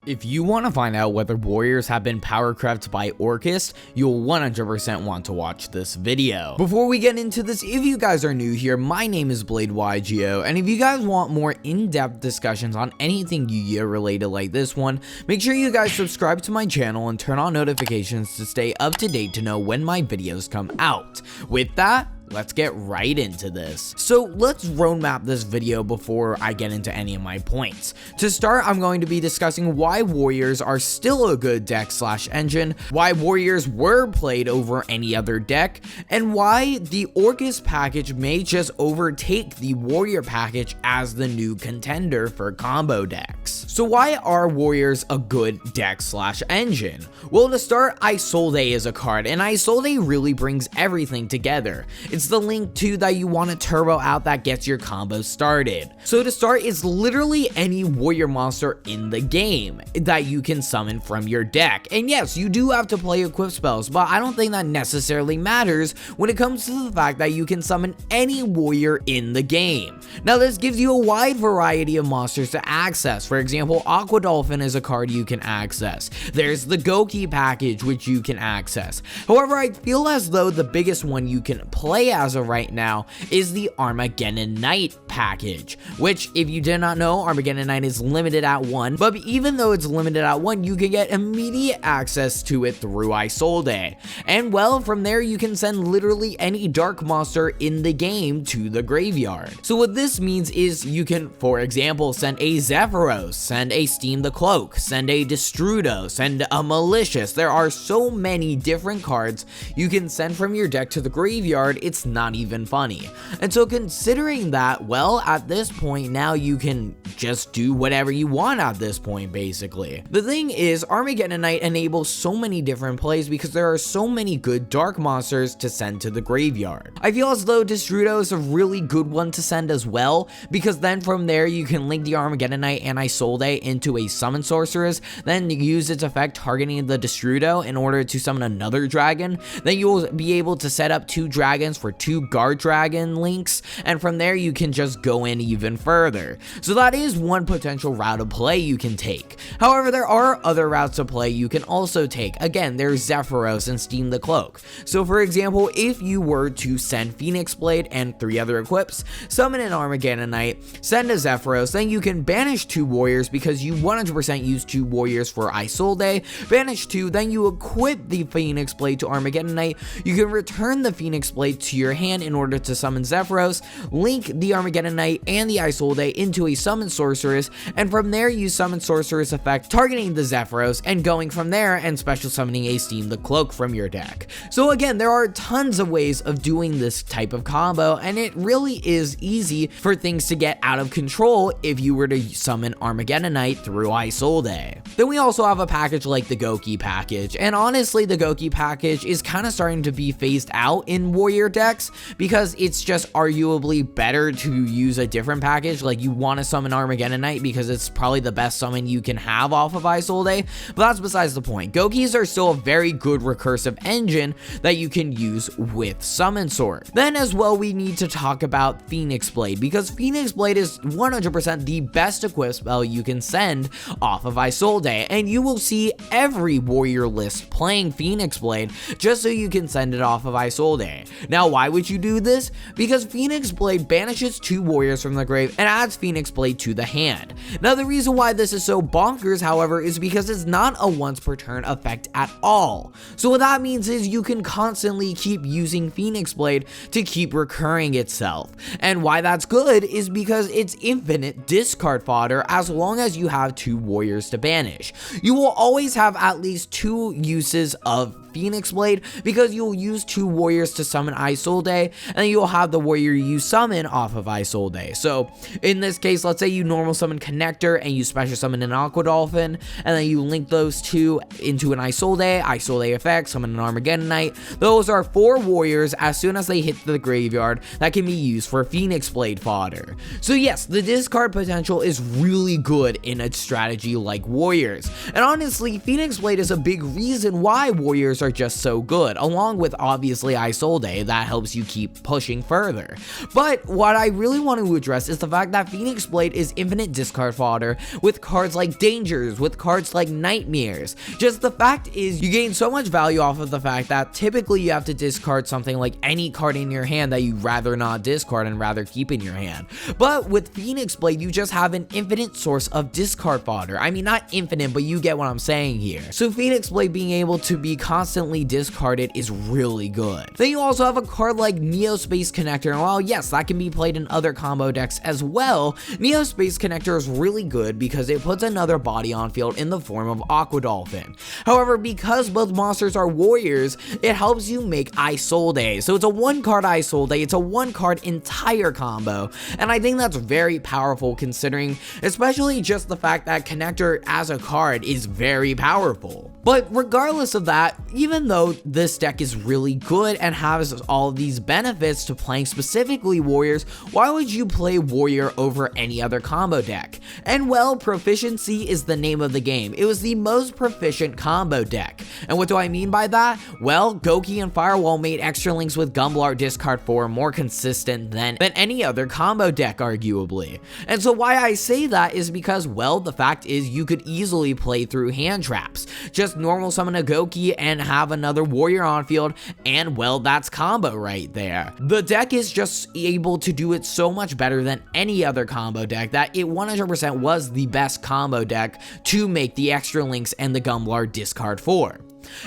If you want to find out whether warriors have been power crept by orcust, you'll 100% want to watch this video. Before we get into this, if you guys are new here, my name is BladeYGO, and if you guys want more in-depth discussions on anything Yu-Gi-Oh related like this one, make sure you guys subscribe to my channel and turn on notifications to stay up to date to know when my videos come out. With that, let's get right into this. So let's roadmap this video before I get into any of my points. To start, I'm going to be discussing why warriors are still a good deck / engine, why warriors were played over any other deck, and why the orcust package may just overtake the warrior package as the new contender for combo decks. So why are warriors a good deck / engine? Well, to start, Isolde is a card, and Isolde really brings everything together. It's the link 2 that you want to turbo out that gets your combo started. So to start, it's literally any warrior monster in the game that you can summon from your deck. And yes, you do have to play equip spells, but I don't think that necessarily matters when it comes to the fact that you can summon any warrior in the game. Now this gives you a wide variety of monsters to access. For example, Aqua Dolphin is a card you can access. There's the Gouki package which you can access. However, I feel as though the biggest one you can play as of right now is the Armageddon Knight package, which, if you did not know, Armageddon Knight is limited at 1, but even though it's limited at 1, you can get immediate access to it through Isolde. And well, from there you can send literally any dark monster in the game to the graveyard. So what this means is you can, for example, send a Zephyros, send a Steam the Cloak, send a Destrudo, send a Malicious. There are so many different cards you can send from your deck to the graveyard, it's not even funny. And so considering that, well, at this point now you can just do whatever you want at this point, basically. The thing is, Armageddon Knight enables so many different plays because there are so many good dark monsters to send to the graveyard. I feel as though Destrudo is a really good one to send as well, because then from there you can link the Armageddon Knight and Isolde into a summon sorceress, then use its effect targeting the Destrudo in order to summon another dragon. Then you will be able to set up 2 dragons for 2 guard dragon links, and from there you can just go in even further. So that is one potential route of play you can take. However, there are other routes of play you can also take. Again, there's Zephyros and Steam the Cloak. So for example, if you were to send Phoenix Blade and 3 other equips, summon an Armageddon Knight, send a Zephyros, then you can banish 2 warriors because you 100% use 2 warriors for Isolde, banish 2, then you equip the Phoenix Blade to Armageddon Knight, you can return the Phoenix Blade to your hand in order to summon Zephyros, link the Armageddon Knight and the Isolde into a summon sorceress, and from there use summon sorceress effect targeting the Zephyros and going from there and special summoning a Steam the Cloak from your deck. So again, there are tons of ways of doing this type of combo, and it really is easy for things to get out of control if you were to summon Armageddon Knight through Isolde. Then we also have a package like the Gouki package, and honestly the Gouki package is kind of starting to be phased out in warrior decks because it's just arguably better to use a different package. Like, you want to summon Armageddon Knight because it's probably the best summon you can have off of Isolde, but that's besides the point. Goukis are still a very good recursive engine that you can use with Summon Sword. Then as well, we need to talk about Phoenix Blade, because Phoenix Blade is 100% the best equip spell you can send off of Isolde, and you will see every warrior list playing Phoenix Blade just so you can send it off of Isolde. Now, why would you do this? Because Phoenix Blade banishes 2 warriors from the grave and adds Phoenix Blade to the hand. Now, the reason why this is so bonkers, however, is because it's not a once per turn effect at all. So what that means is you can constantly keep using Phoenix Blade to keep recurring itself. And why that's good is because it's infinite discard fodder as long as you have 2 warriors to banish. You will always have at least 2 uses of Phoenix Blade because you'll use 2 warriors to summon Isolde, and then you'll have the warrior you summon off of Isolde. So in this case, let's say you normal summon Connector and you special summon an Aqua Dolphin, and then you link those 2 into an Isolde effect, summon an Armageddon Knight. Those are 4 warriors as soon as they hit the graveyard that can be used for Phoenix Blade fodder. So yes, the discard potential is really good in a strategy like warriors. And honestly, Phoenix Blade is a big reason why warriors monsters are just so good, along with obviously Isolde that helps you keep pushing further. But what I really want to address is the fact that Phoenix Blade is infinite discard fodder with cards like Dangers, with cards like Nightmares. Just the fact is you gain so much value off of the fact that typically you have to discard something like any card in your hand that you'd rather not discard and rather keep in your hand. But with Phoenix Blade, you just have an infinite source of discard fodder. I mean, not infinite, but you get what I'm saying here. So Phoenix Blade being able to be constantly discarded is really good. Then you also have a card like Neospace Connector, and while yes, that can be played in other combo decks as well, Neospace Connector is really good because it puts another body on field in the form of Aqua Dolphin. However, because both monsters are warriors, it helps you make Isolde. So it's a one card Isolde, it's a one card entire combo, and I think that's very powerful considering especially just the fact that Connector as a card is very powerful. But regardless of that, even though this deck is really good and has all these benefits to playing specifically warriors, why would you play warrior over any other combo deck? And well, proficiency is the name of the game. It was the most proficient combo deck. And what do I mean by that? Well, Gouki and FIREWALL made extra links with Gumblar discard 4 more consistent than any other combo deck, arguably. And so why I say that is because, well, the fact is you could easily play through hand traps. Just normal summon a Gouki and have another warrior on field, and well, that's combo right there. The deck is just able to do it so much better than any other combo deck that it 100% was the best combo deck to make the extra links and the Gumblar discard 4.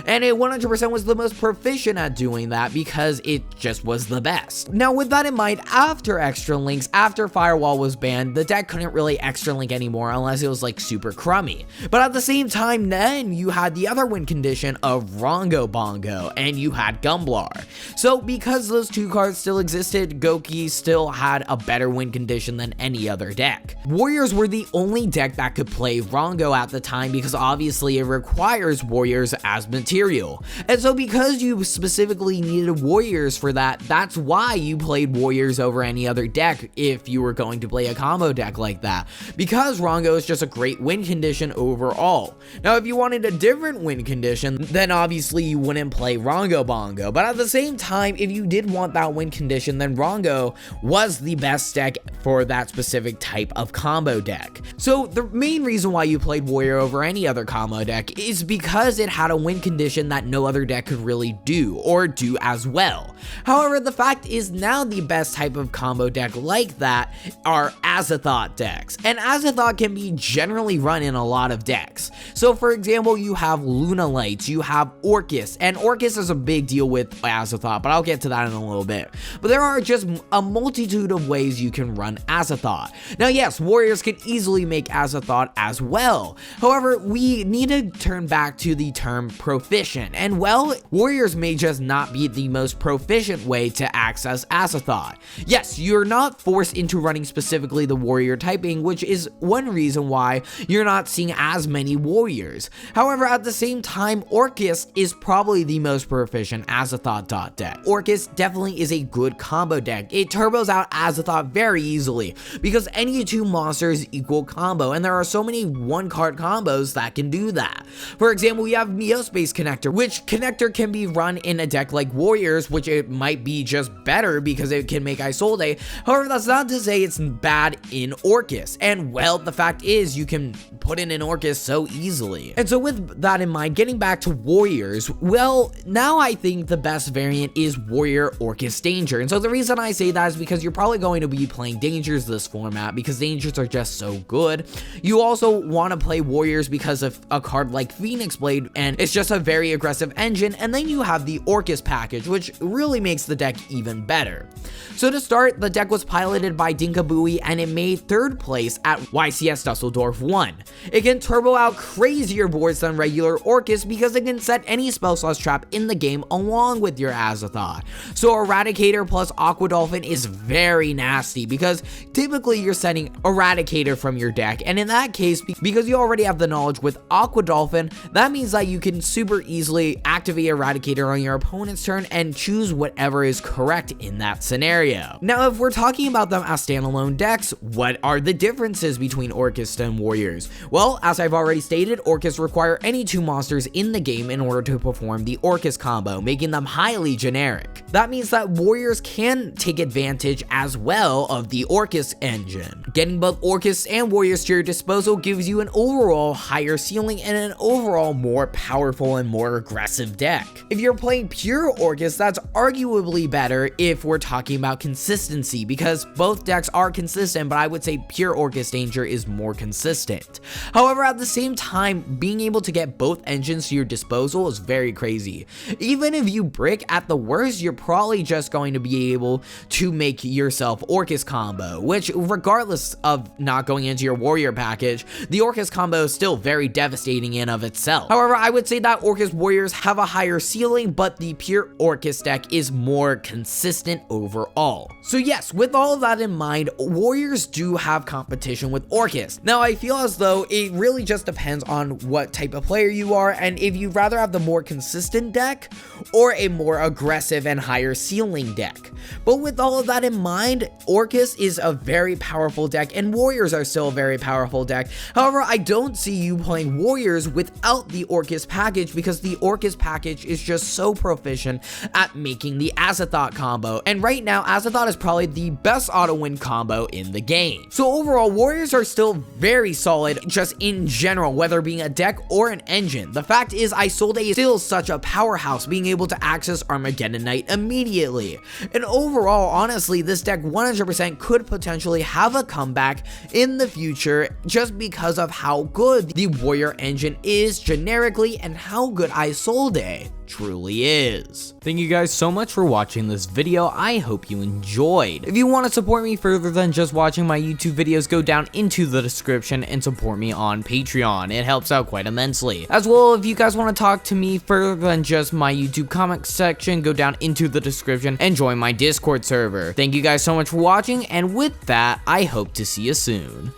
And it 100% was the most proficient at doing that because it just was the best. Now with that in mind, after extra links, after FIREWALL was banned, the deck couldn't really extra link anymore unless it was like super crummy. But at the same time, then you had the other win condition of Rongo Bongo and you had Gumblar. So because those two cards still existed, Gouki still had a better win condition than any other deck. Warriors were the only deck that could play Rongo at the time because obviously it requires warriors as material. And so because you specifically needed warriors for that, that's why you played warriors over any other deck if you were going to play a combo deck like that, because Rongo is just a great win condition overall. Now if you wanted a different win condition, then obviously you wouldn't play Rongo Bongo, but at the same time, if you did want that win condition, then Rongo was the best deck for that specific type of combo deck. So the main reason why you played warrior over any other combo deck is because it had a win condition that no other deck could really do or do as well. However, the fact is now the best type of combo deck like that are Azathoth decks, and Azathoth can be generally run in a lot of decks. So for example, you have Luna Lights, you have Orcust, and Orcust is a big deal with Azathoth, but I'll get to that in a little bit. But there are just a multitude of ways you can run Azathoth. Now yes, warriors can easily make Azathoth as well. However, we need to turn back to the term proficient, and well, warriors may just not be the most proficient way to access Azathoth. Yes, you're not forced into running specifically the warrior typing, which is one reason why you're not seeing as many warriors. However, at the same time, Orcust is probably the most proficient Azathoth deck. Orcust definitely is a good combo deck. It turbos out Azathoth very easily because any two monsters equal combo, and there are so many one card combos that can do that. For example, we have Neospace Connector, which Connector can be run in a deck like Warriors, which it might be just better because it can make Isolde. However, that's not to say it's bad in Orcust, and well, the fact is you can put in an Orcust so easily. And so with that in mind, getting back to Warriors, well, now I think the best variant is Warrior Orcust Danger. And so the reason I say that is because you're probably going to be playing Dangers this format because Dangers are just so good. You also want to play Warriors because of a card like Phoenix Blade, and it's just a very aggressive engine, and then you have the Orcust package, which really makes the deck even better. So to start, the deck was piloted by Dinkabooey, and it made 3rd place at YCS Dusseldorf 1. It can turbo out crazier boards than regular Orcust because it can set any spell slot trap in the game along with your Azathoth. So Eradicator plus Aqua Dolphin is very nasty because typically you're setting Eradicator from your deck, and in that case, because you already have the knowledge with Aqua Dolphin, that means that you can super easily activate Eradicator on your opponent's turn and choose whatever is correct in that scenario. Now, if we're talking about them as standalone decks, what are the differences between Orcust and Warriors? Well, as I've already stated, Orcust require any 2 monsters in the game in order to perform the Orcust combo, making them highly generic. That means that Warriors can take advantage as well of the Orcust engine. Getting both Orcust and Warriors to your disposal gives you an overall higher ceiling and an overall more powerful and more aggressive deck. If you're playing pure Orcust, that's arguably better if we're talking about consistency, because both decks are consistent, but I would say pure Orcust Danger is more consistent. However, at the same time, being able to get both engines to your disposal is very crazy. Even if you brick, at the worst, you're probably just going to be able to make yourself Orcust combo, which regardless of not going into your Warrior package, the Orcust combo is still very devastating in of itself. However, I would say that Orcust Warriors have a higher ceiling, but the pure Orcust deck is more consistent overall. So yes, with all of that in mind, Warriors do have competition with Orcust. Now, I feel as though it really just depends on what type of player you are, and if you'd rather have the more consistent deck or a more aggressive and higher ceiling deck. But with all of that in mind, Orcust is a very powerful deck and Warriors are still a very powerful deck. However, I don't see you playing Warriors without the Orcust package, because the Orcust package is just so proficient at making the Azathoth combo, and right now Azathoth is probably the best auto win combo in the game. So overall, Warriors are still very solid just in general, whether being a deck or an engine. The fact is, Isolde is still such a powerhouse, being able to access Armageddon Knight immediately. And overall, honestly, this deck 100% could potentially have a comeback in the future just because of how good the Warrior engine is generically and how good Isolde truly is. Thank you guys so much for watching this video. I hope you enjoyed. If you want to support me further than just watching my YouTube videos, go down into the description and support me on Patreon. It helps out quite immensely. As well, if you guys want to talk to me further than just my YouTube comment section, go down into the description and join my Discord server. Thank you guys so much for watching, and with that, I hope to see you soon.